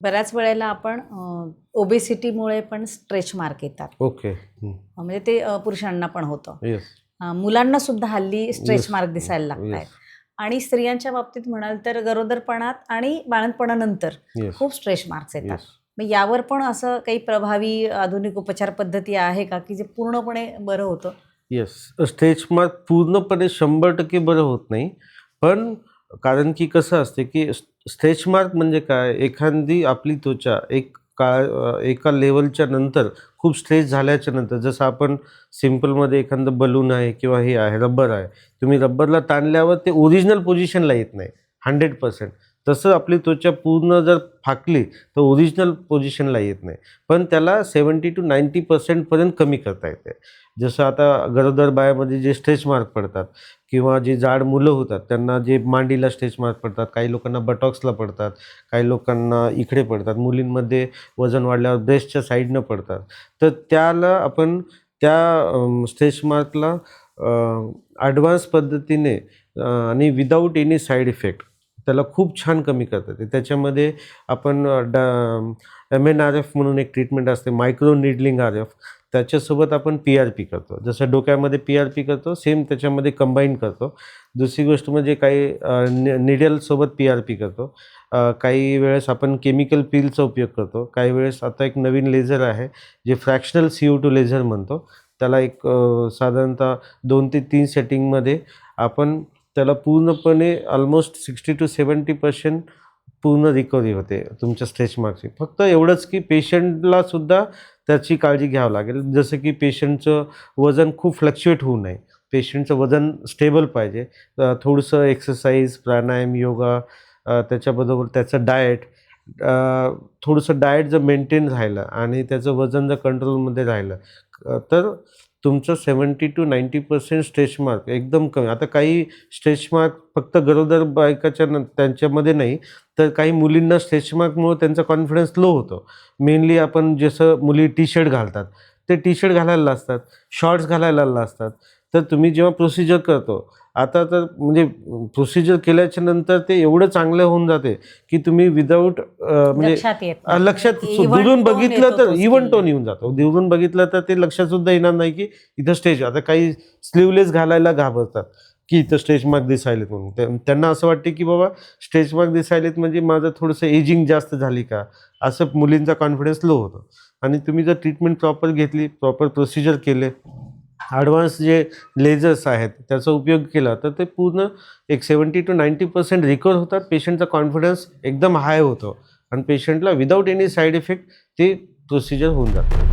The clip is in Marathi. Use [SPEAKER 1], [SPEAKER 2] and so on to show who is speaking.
[SPEAKER 1] बऱ्याच वेळेला आपण ओबेसिटीमुळे पण स्ट्रेच मार्क येतात.
[SPEAKER 2] ओके.
[SPEAKER 1] म्हणजे ते पुरुषांना पण होतं.
[SPEAKER 2] येस.
[SPEAKER 1] मुलांना सुद्धा हल्ली स्ट्रेच
[SPEAKER 2] Yes.
[SPEAKER 1] मार्क दिसायला लागत आहेत.
[SPEAKER 2] Yes.
[SPEAKER 1] आणि स्त्रियांच्या बाबतीत म्हणाल तर गरोदरपणात आणि बाळंतपणानंतर
[SPEAKER 2] Yes.
[SPEAKER 1] खूप स्ट्रेच मार्क्स येतात.
[SPEAKER 2] Yes.
[SPEAKER 1] मग यावर पण असं काही प्रभावी आधुनिक उपचार पद्धती आहे का की जे पूर्णपणे बरं होतं?
[SPEAKER 2] येस. स्ट्रेच मार्क पूर्णपणे 100% बरं होत नाही. पण कारण की कसं असते की स्ट्रेच मार्क म्हणजे काय, एखादी आपली त्वचा एका लेवलच्या नंतर खूप स्ट्रेच झाल्याच्या नंतर, जसं आपण सिम्पलमध्ये एखादं बलून आहे किंवा हे आहे, रबर आहे, तुम्ही रबरला ताणल्यावर ते ओरिजिनल पोझिशनला येत नाही 100%. तसं आपली त्वचा पूर्ण जर फाकली तर ओरिजिनल पोझिशनला येत नाही. पण त्याला 70 to 90% पर्यंत कमी करता येते. जसं आता गरोदर बायामध्ये जे स्ट्रेच मार्क पडतात किंवा जे जाड मुलं होतात त्यांना जे मांडीला स्ट्रेच मार्क पडतात, काही लोकांना बटॉक्सला पडतात, काही लोकांना इकडे पडतात, मुलींमध्ये वजन वाढल्यावर ब्रेस्टच्या साईडनं पडतात. तर त्याला आपण त्या स्ट्रेच मार्कला ॲडव्हान्स पद्धतीने आणि विदाऊट एनी साईड इफेक्ट त्याला खूप छान कमी करता येते. त्याच्यामध्ये आपण MNRF म्हणून एक ट्रीटमेंट असते, मायक्रो निडलिंग RF. त्याच्यासोबत आपण PRP करतो. जसं डोक्यामध्ये PRP करतो, सेम त्याच्यामध्ये कंबाईन करतो. दुसरी गोष्ट म्हणजे काही निडलसोबत PRP करतो. काही वेळेस आपण केमिकल पीलचा उपयोग करतो. काही वेळेस आता एक नवीन लेझर आहे, जे फ्रॅक्शनल CO2 लेझर म्हणतो. त्याला एक साधारणतः 2 ते 3 सेटिंगमध्ये आपण त्याला पूर्णपणे ऑलमोस्ट 60 to 70% पूर्ण रिकव्हरी होते तुमच्या स्ट्रेच मार्कची. फक्त एवढंच की पेशंटला सुद्धा त्याची काळजी घ्यावं लागेल. जसं की पेशंटचं वजन खूप फ्लक्च्युएट होऊ नये. पेशंटचं वजन स्टेबल पाहिजे. थोडंसं एक्सरसाइज, प्राणायाम, योगा, त्याच्याबरोबर त्याचं डाएट, थोडंसं डाएट जर मेंटेन राहिलं आणि त्याचं वजन जर कंट्रोलमध्ये राहिलं तर तुमचं 70 to 90% स्ट्रेच मार्क एकदम कमी. आता काही स्ट्रेच मार्क फक्त गरोदर बायकाच्या त्यांच्यामध्ये नाही, तर काही मुलींना स्ट्रेच मार्कमुळं त्यांचा कॉन्फिडन्स लो होतो. मेनली आपण जसं मुली टी-शर्ट घालतात, ते टी-शर्ट घालायला लाजतात, शॉर्ट्स घालायला लाजतात. तर तुम्ही जेव्हा प्रोसिजर करतो, आता तर म्हणजे प्रोसिजर केल्याच्या नंतर ते एवढं चांगलं होऊन जाते की तुम्ही विदाऊट म्हणजे
[SPEAKER 1] लक्षात येत नाही.
[SPEAKER 2] लक्षात
[SPEAKER 1] Even
[SPEAKER 2] दुरून
[SPEAKER 1] tone
[SPEAKER 2] बघितलं
[SPEAKER 1] येतो
[SPEAKER 2] तर
[SPEAKER 1] तो
[SPEAKER 2] इव्हन
[SPEAKER 1] skin
[SPEAKER 2] टोन
[SPEAKER 1] ला.
[SPEAKER 2] येऊन जातो. दुरून बघितलं तर ते लक्षात सुद्धा येणार नाही की इथं स्ट्रेच. आता काही स्लीवलेस घालायला घाबरतात की इथं स्ट्रेच मार्क दिसायलेत म्हणून. त्यांना असं वाटते की बाबा स्ट्रेच मार्क दिसायलेत म्हणजे माझं थोडंसं एजिंग जास्त झाली का, असं मुलींचा कॉन्फिडन्स लो होतो. आणि तुम्ही जर ट्रीटमेंट प्रॉपर घेतली, प्रॉपर प्रोसिजर केले, ॲडव्हान्स जे लेझर्स आहेत त्याचा उपयोग केला, तर ते पूर्ण एक 70 to 90% रिकवर होतात. पेशंटचा कॉन्फिडन्स एकदम हाय होतो आणि पेशंटला विदाऊट एनी साईड इफेक्ट ते प्रोसिजर होऊन जातं.